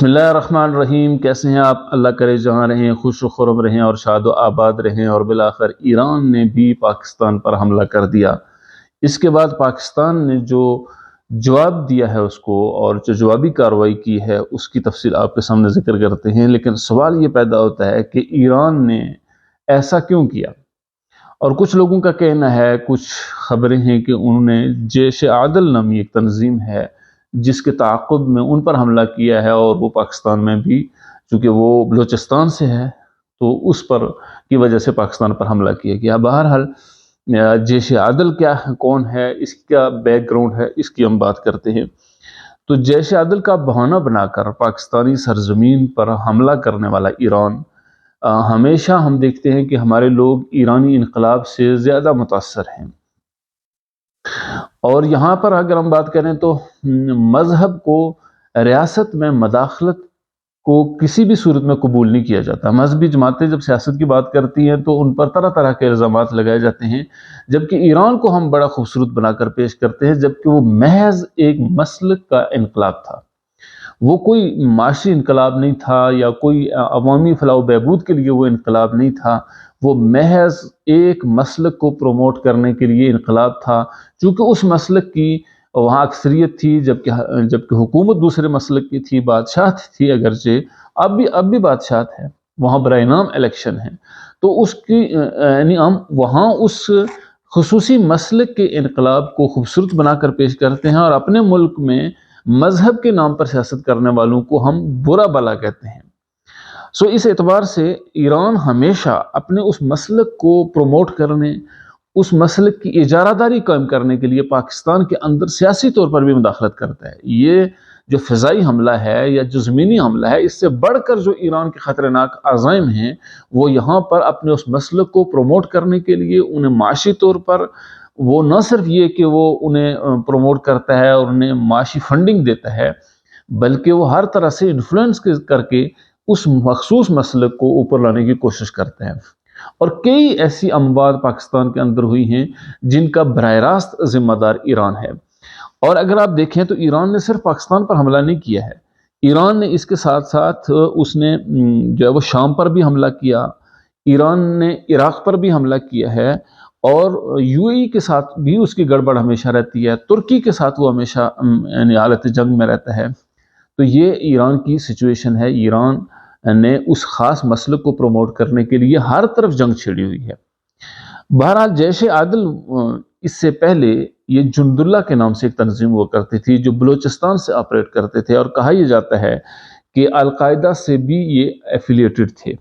بسم اللہ الرحمن الرحیم۔ کیسے ہیں آپ؟ اللہ کرے جہاں رہیں خوش و خرم رہیں اور شاد و آباد رہیں۔ اور بالآخر ایران نے بھی پاکستان پر حملہ کر دیا۔ اس کے بعد پاکستان نے جو جواب دیا ہے اس کو، اور جو جوابی کارروائی کی ہے، اس کی تفصیل آپ کے سامنے ذکر کرتے ہیں۔ لیکن سوال یہ پیدا ہوتا ہے کہ ایران نے ایسا کیوں کیا؟ اور کچھ لوگوں کا کہنا ہے، کچھ خبریں ہیں کہ انہوں نے جیش عادل نامی ایک تنظیم ہے جس کے تعاقب میں ان پر حملہ کیا ہے، اور وہ پاکستان میں بھی، چونکہ وہ بلوچستان سے ہے تو اس پر کی وجہ سے پاکستان پر حملہ کیا گیا۔ بہرحال جیش عادل کیا ہے، کون ہے، اس کا بیک گراؤنڈ ہے، اس کی ہم بات کرتے ہیں۔ تو جیش عادل کا بہانہ بنا کر پاکستانی سرزمین پر حملہ کرنے والا ایران، ہمیشہ ہم دیکھتے ہیں کہ ہمارے لوگ ایرانی انقلاب سے زیادہ متاثر ہیں۔ اور یہاں پر اگر ہم بات کریں تو مذہب کو ریاست میں مداخلت کو کسی بھی صورت میں قبول نہیں کیا جاتا۔ مذہبی جماعتیں جب سیاست کی بات کرتی ہیں تو ان پر طرح طرح کے الزامات لگائے جاتے ہیں، جبکہ ایران کو ہم بڑا خوبصورت بنا کر پیش کرتے ہیں، جبکہ وہ محض ایک مسلک کا انقلاب تھا۔ وہ کوئی معاشی انقلاب نہیں تھا یا کوئی عوامی فلاح و بہبود کے لیے وہ انقلاب نہیں تھا، وہ محض ایک مسلک کو پروموٹ کرنے کے لیے انقلاب تھا۔ چونکہ اس مسلک کی وہاں اکثریت تھی، جبکہ حکومت دوسرے مسلک کی تھی، بادشاہ تھی، اگرچہ اب بھی بادشاہت ہے، وہاں برائے نام الیکشن ہے، تو اس کی یعنی ہم وہاں اس خصوصی مسلک کے انقلاب کو خوبصورت بنا کر پیش کرتے ہیں، اور اپنے ملک میں مذہب کے نام پر سیاست کرنے والوں کو ہم برا بلا کہتے ہیں۔ اس اعتبار سے ایران ہمیشہ اپنے اس مسلک کو پروموٹ کرنے، اس مسلک کی اجارہ داری قائم کرنے کے لیے پاکستان کے اندر سیاسی طور پر بھی مداخلت کرتا ہے۔ یہ جو فضائی حملہ ہے یا جو زمینی حملہ ہے، اس سے بڑھ کر جو ایران کے خطرناک عزائم ہیں، وہ یہاں پر اپنے اس مسلک کو پروموٹ کرنے کے لیے انہیں معاشی طور پر، وہ نہ صرف یہ کہ وہ انہیں پروموٹ کرتا ہے اور انہیں معاشی فنڈنگ دیتا ہے، بلکہ وہ ہر طرح سے انفلوئنس کر کے اس مخصوص مسلک کو اوپر لانے کی کوشش کرتے ہیں۔ اور کئی ایسی اموات پاکستان کے اندر ہوئی ہیں جن کا براہ راست ذمہ دار ایران ہے۔ اور اگر آپ دیکھیں تو ایران نے صرف پاکستان پر حملہ نہیں کیا ہے، ایران نے اس کے ساتھ ساتھ اس نے جو ہے وہ شام پر بھی حملہ کیا، ایران نے عراق پر بھی حملہ کیا ہے، اور یو اے ای کے ساتھ بھی اس کی گڑبڑ ہمیشہ رہتی ہے، ترکی کے ساتھ وہ ہمیشہ یعنی حالت جنگ میں رہتا ہے۔ تو یہ ایران کی سچویشن ہے۔ ایران نے اس خاص مسلک کو پروموٹ کرنے کے لیے ہر طرف جنگ چھیڑی ہوئی ہے۔ بہرحال جیش عادل اس سے پہلے یہ جند اللہ کے نام سے ایک تنظیم ہوا کرتی تھی جو بلوچستان سے آپریٹ کرتے تھے، اور کہا یہ جاتا ہے کہ القاعدہ سے بھی یہ ایفیلیٹڈ تھے،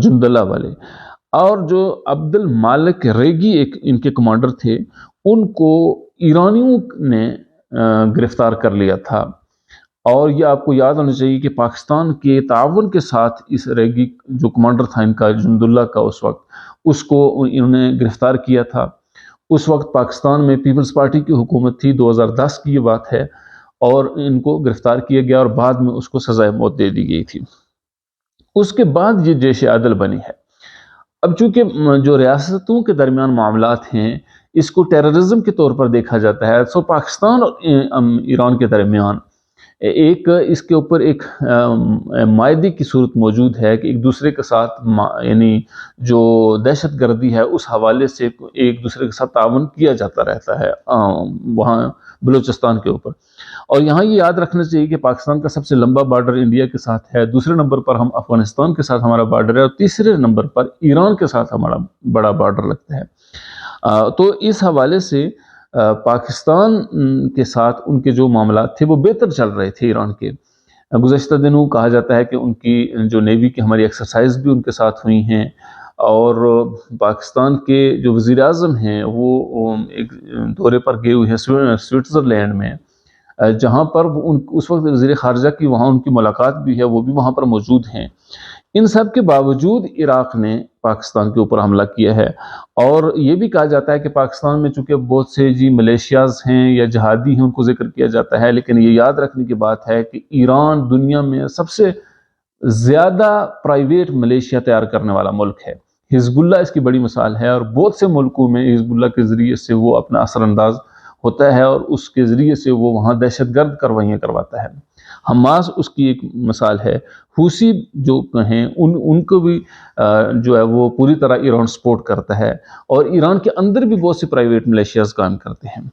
جند اللہ والے۔ اور جو عبد المالک ریگی ایک ان کے کمانڈر تھے، ان کو ایرانیوں نے گرفتار کر لیا تھا، اور یہ آپ کو یاد ہونا چاہیے کہ پاکستان کے تعاون کے ساتھ اس ریگی جو کمانڈر تھا ان کا، جند اللہ کا، اس وقت اس کو انہوں نے گرفتار کیا تھا۔ اس وقت پاکستان میں پیپلز پارٹی کی حکومت تھی، 2010 کی یہ بات ہے، اور ان کو گرفتار کیا گیا اور بعد میں اس کو سزائے موت دے دی گئی تھی۔ اس کے بعد یہ جیش عادل بنی ہے۔ اب چونکہ جو ریاستوں کے درمیان معاملات ہیں، اس کو ٹیررزم کے طور پر دیکھا جاتا ہے، سو پاکستان اور ایران کے درمیان ایک اس کے اوپر ایک معاہدے کی صورت موجود ہے کہ ایک دوسرے کے ساتھ یعنی جو دہشت گردی ہے اس حوالے سے ایک دوسرے کے ساتھ تعاون کیا جاتا رہتا ہے وہاں بلوچستان کے اوپر۔ اور یہاں یہ یاد رکھنا چاہیے کہ پاکستان کا سب سے لمبا بارڈر انڈیا کے ساتھ ہے، دوسرے نمبر پر ہم افغانستان کے ساتھ ہمارا بارڈر ہے، اور تیسرے نمبر پر ایران کے ساتھ ہمارا بڑا بارڈر لگتا ہے۔ تو اس حوالے سے پاکستان کے ساتھ ان کے جو معاملات تھے وہ بہتر چل رہے تھے ایران کے۔ گزشتہ دنوں کہا جاتا ہے کہ ان کی جو نیوی کی ہماری ایکسرسائز بھی ان کے ساتھ ہوئی ہیں، اور پاکستان کے جو وزیر اعظم ہیں وہ ایک دورے پر گئے ہوئے ہیں سوئٹزرلینڈ میں، جہاں پر اس وقت وزیر خارجہ کی وہاں ان کی ملاقات بھی ہے، وہ بھی وہاں پر موجود ہیں۔ ان سب کے باوجود عراق نے پاکستان کے اوپر حملہ کیا ہے، اور یہ بھی کہا جاتا ہے کہ پاکستان میں چونکہ بہت سے ملیشیاز ہیں یا جہادی ہیں، ان کو ذکر کیا جاتا ہے، لیکن یہ یاد رکھنے کی بات ہے کہ ایران دنیا میں سب سے زیادہ پرائیویٹ ملیشیا تیار کرنے والا ملک ہے۔ حزب اللہ اس کی بڑی مثال ہے، اور بہت سے ملکوں میں حزب اللہ کے ذریعے سے وہ اپنا اثر انداز ہوتا ہے، اور اس کے ذریعے سے وہ وہاں دہشت گرد کاروائیاں کرواتا ہے۔ حماس اس کی ایک مثال ہے، حوثی جو ہیں ان کو بھی جو ہے وہ پوری طرح ایران سپورٹ کرتا ہے، اور ایران کے اندر بھی بہت سے پرائیویٹ ملیشیاز کام کرتے ہیں۔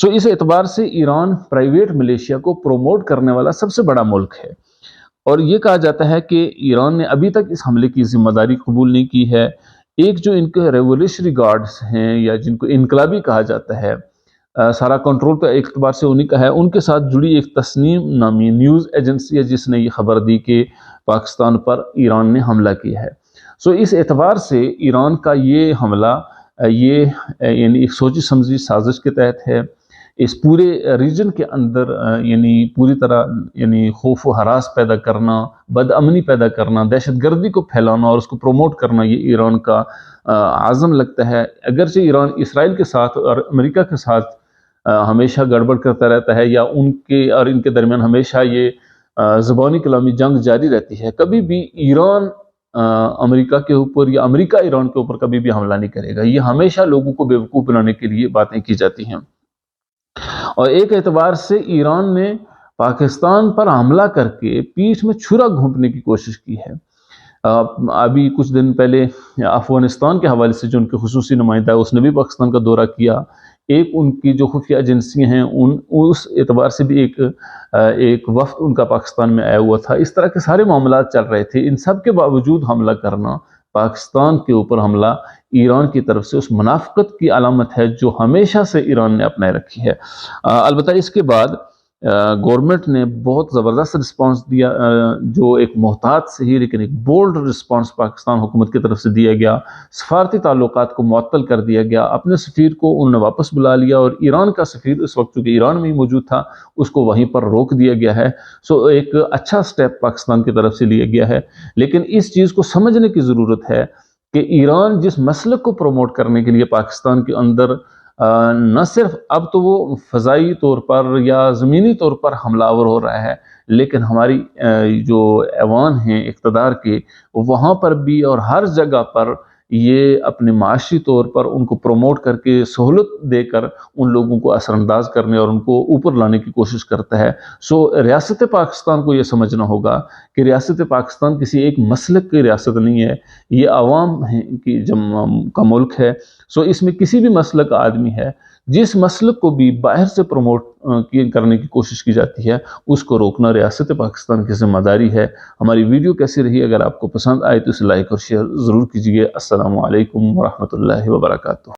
اس اعتبار سے ایران پرائیویٹ ملیشیا کو پروموٹ کرنے والا سب سے بڑا ملک ہے، اور یہ کہا جاتا ہے کہ ایران نے ابھی تک اس حملے کی ذمہ داری قبول نہیں کی ہے۔ ایک جو ان کے ریولیوشنری گارڈز ہیں یا جن کو انقلابی کہا جاتا ہے، سارا کنٹرول تو ایک اعتبار سے انہی کا ہے، ان کے ساتھ جڑی ایک تسنیم نامی نیوز ایجنسی ہے جس نے یہ خبر دی کہ پاکستان پر ایران نے حملہ کیا ہے۔ اس اعتبار سے ایران کا یہ حملہ یہ یعنی ایک سوچی سمجھی سازش کے تحت ہے۔ اس پورے ریجن کے اندر یعنی پوری طرح یعنی خوف و ہراس پیدا کرنا، بد امنی پیدا کرنا، دہشت گردی کو پھیلانا اور اس کو پروموٹ کرنا، یہ ایران کا عزم لگتا ہے۔ اگرچہ ایران اسرائیل کے ساتھ اور امریکہ کے ساتھ ہمیشہ گڑبڑ کرتا رہتا ہے، یا ان کے اور ان کے درمیان ہمیشہ یہ زبانی کلامی جنگ جاری رہتی ہے، کبھی بھی ایران امریکہ کے اوپر یا امریکہ ایران کے اوپر کبھی بھی حملہ نہیں کرے گا۔ یہ ہمیشہ لوگوں کو بیوقوف بنانے کے لیے باتیں کی جاتی ہیں، اور ایک اعتبار سے ایران نے پاکستان پر حملہ کر کے پیٹھ میں چھرا گھونپنے کی کوشش کی ہے۔ ابھی کچھ دن پہلے افغانستان کے حوالے سے جو ان کے خصوصی نمائندہ ہے اس نے بھی پاکستان کا دورہ کیا۔ ایک ان کی جو خفیہ ایجنسی ہیں اس اعتبار سے بھی ایک وفد ان کا پاکستان میں آیا ہوا تھا۔ اس طرح کے سارے معاملات چل رہے تھے۔ ان سب کے باوجود حملہ کرنا، پاکستان کے اوپر حملہ، ایران کی طرف سے اس منافقت کی علامت ہے جو ہمیشہ سے ایران نے اپنائے رکھی ہے۔ البتہ اس کے بعد گورنمنٹ نے بہت زبردست رسپانس دیا، جو ایک محتاط سے ہی لیکن ایک بولڈ رسپانس پاکستان حکومت کی طرف سے دیا گیا۔ سفارتی تعلقات کو معطل کر دیا گیا، اپنے سفیر کو انہوں نے واپس بلا لیا، اور ایران کا سفیر اس وقت چونکہ ایران میں ہی موجود تھا اس کو وہیں پر روک دیا گیا ہے۔ ایک اچھا سٹیپ پاکستان کی طرف سے لیا گیا ہے، لیکن اس چیز کو سمجھنے کی ضرورت ہے کہ ایران جس مسلک کو پروموٹ کرنے کے لیے پاکستان کے اندر نہ صرف اب تو وہ فضائی طور پر یا زمینی طور پر حملہ آور ہو رہا ہے، لیکن ہماری جو ایوان ہیں اقتدار کے، وہاں پر بھی اور ہر جگہ پر یہ اپنے معاشی طور پر ان کو پروموٹ کر کے سہولت دے کر ان لوگوں کو اثر انداز کرنے اور ان کو اوپر لانے کی کوشش کرتا ہے۔ ریاست پاکستان کو یہ سمجھنا ہوگا کہ ریاست پاکستان کسی ایک مسلک کی ریاست نہیں ہے، یہ عوام کی کا ملک ہے۔ اس میں کسی بھی مسلک کا آدمی ہے، جس مسلک کو بھی باہر سے پروموٹ کرنے کی کوشش کی جاتی ہے اس کو روکنا ریاست پاکستان کی ذمہ داری ہے۔ ہماری ویڈیو کیسی رہی؟ اگر آپ کو پسند آئے تو اسے لائک اور شیئر ضرور کیجیے۔ السلام علیکم ورحمۃ اللہ وبرکاتہ۔